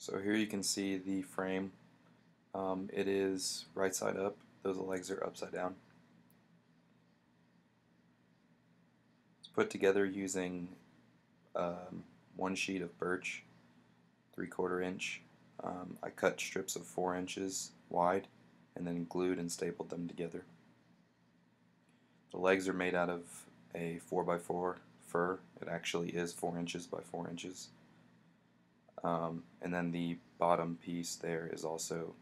So here you can see the frame. It is right side up. Those legs are upside down. It's put together using one sheet of birch, 3/4 inch. I cut strips of 4 inches wide and then glued and stapled them together. The legs are made out of a 4x4 fir. It actually is 4 inches by 4 inches. And then the bottom piece there is also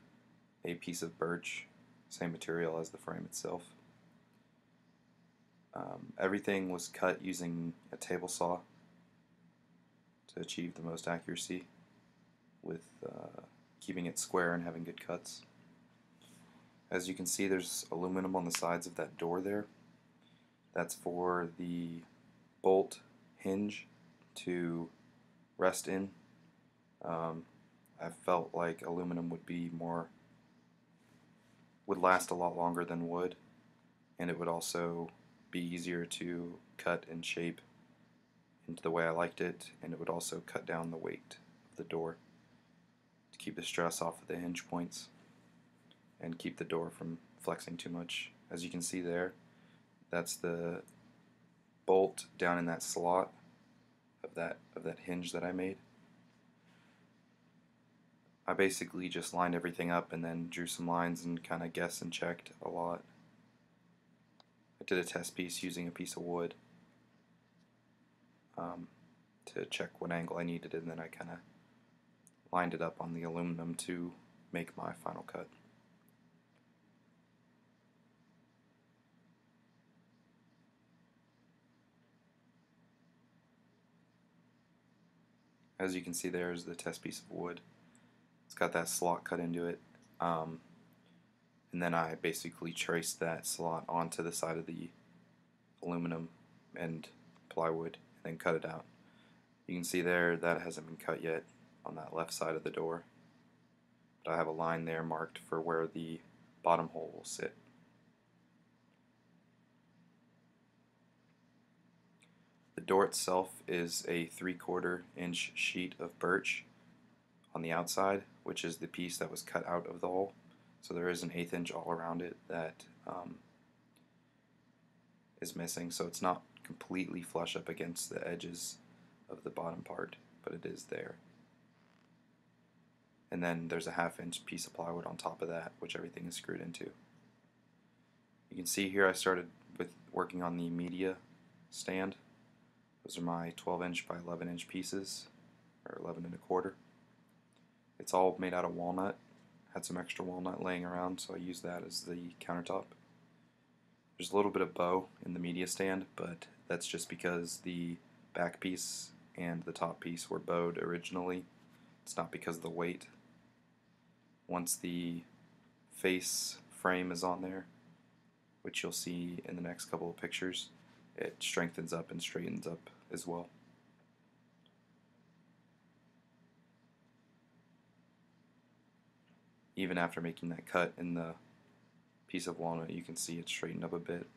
a piece of birch, same material as the frame itself. Everything was cut using a table saw to achieve the most accuracy with keeping it square and having good cuts. As you can see, there's aluminum on the sides of that door there. That's for the bolt hinge to rest in. I felt like aluminum would last a lot longer than wood, and it would also be easier to cut and shape into the way I liked it, and it would also cut down the weight of the door to keep the stress off of the hinge points and keep the door from flexing too much. As you can see there, that's the bolt down in that slot of that hinge that I made. I basically just lined everything up and then drew some lines and kind of guessed and checked a lot. I did a test piece using a piece of wood to check what angle I needed, and then I kind of lined it up on the aluminum to make my final cut. As you can see, there's the test piece of wood. It's got that slot cut into it, and then I basically traced that slot onto the side of the aluminum and plywood and then cut it out. You can see there that hasn't been cut yet on that left side of the door, but I have a line there marked for where the bottom hole will sit. The door itself is a 3/4 inch sheet of birch on the outside, which is the piece that was cut out of the hole. So there is an 1/8 inch all around it that is missing, so it's not completely flush up against the edges of the bottom part, but it is there. And then there's a 1/2 inch piece of plywood on top of that, which everything is screwed into. You can see here I started with working on the media stand. Those are my 12 inch by 11 inch pieces, or 11 1/4. It's all made out of walnut. Had some extra walnut laying around, so I used that as the countertop. There's a little bit of bow in the media stand, but that's just because the back piece and the top piece were bowed originally. It's not because of the weight. Once the face frame is on there, which you'll see in the next couple of pictures, it strengthens up and straightens up as well. Even after making that cut in the piece of walnut, you can see it straightened up a bit.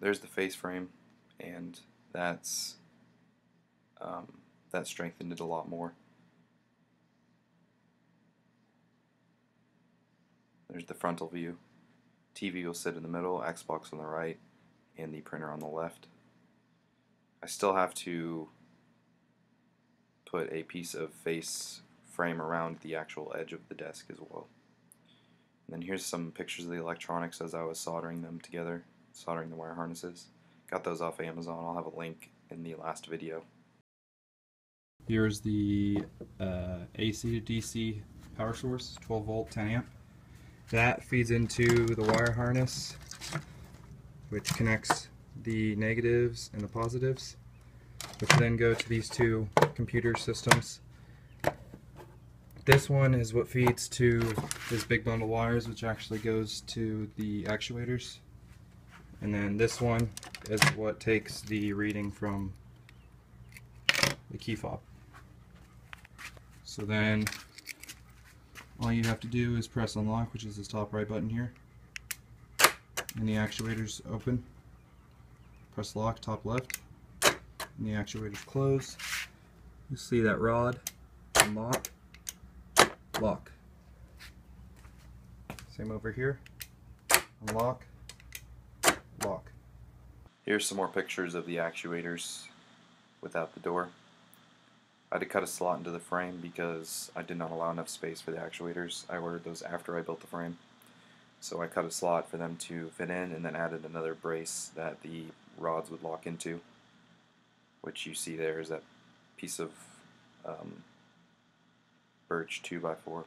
There's the face frame, and that strengthened it a lot more. There's the frontal view. TV will sit in the middle, Xbox on the right, and the printer on the left. I still have to put a piece of face frame around the actual edge of the desk as well. And then here's some pictures of the electronics as I was soldering them together, soldering the wire harnesses. Got those off Amazon. I'll have a link in the last video. Here's the AC to DC power source, 12 volt, 10 amp. That feeds into the wire harness, which connects the negatives and the positives, which then go to these two computer systems. This one is what feeds to this big bundle of wires, which actually goes to the actuators. And then this one is what takes the reading from the key fob. So then all you have to do is press unlock, which is this top right button here, and the actuators open. Press lock, top left, and the actuator's closed. You see that rod, unlock, lock. Same over here, unlock, lock. Here's some more pictures of the actuators without the door. I had to cut a slot into the frame because I did not allow enough space for the actuators. I ordered those after I built the frame. So I cut a slot for them to fit in and then added another brace that the rods would lock into, which you see there is that piece of birch 2x4.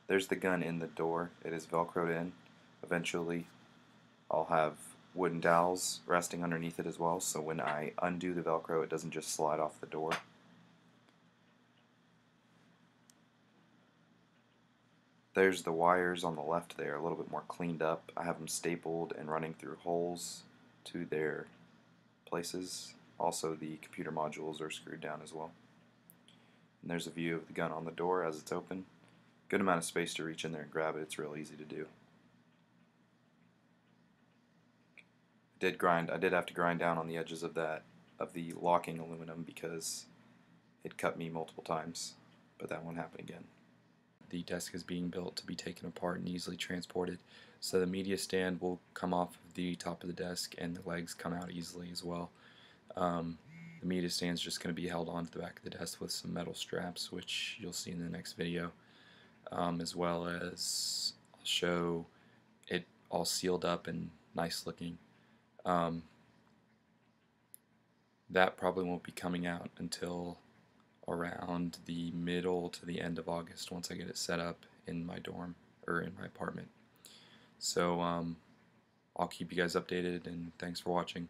There's the gun in the door. It is velcroed in. Eventually I'll have wooden dowels resting underneath it as well, so when I undo the velcro it doesn't just slide off the door. There's the wires on the left there, a little bit more cleaned up. I have them stapled and running through holes to their places. Also the computer modules are screwed down as well. And there's a view of the gun on the door as it's open. Good amount of space to reach in there and grab it. It's real easy to do. I did have to grind down on the edges of the locking aluminum because it cut me multiple times, but that won't happen again. The desk is being built to be taken apart and easily transported, so the media stand will come off of the top of the desk and the legs come out easily as well. The media stand is just going to be held onto the back of the desk with some metal straps, which you'll see in the next video, as well as I'll show it all sealed up and nice looking. That probably won't be coming out until around the middle to the end of August once I get it set up in my dorm or in my apartment. So I'll keep you guys updated, and thanks for watching.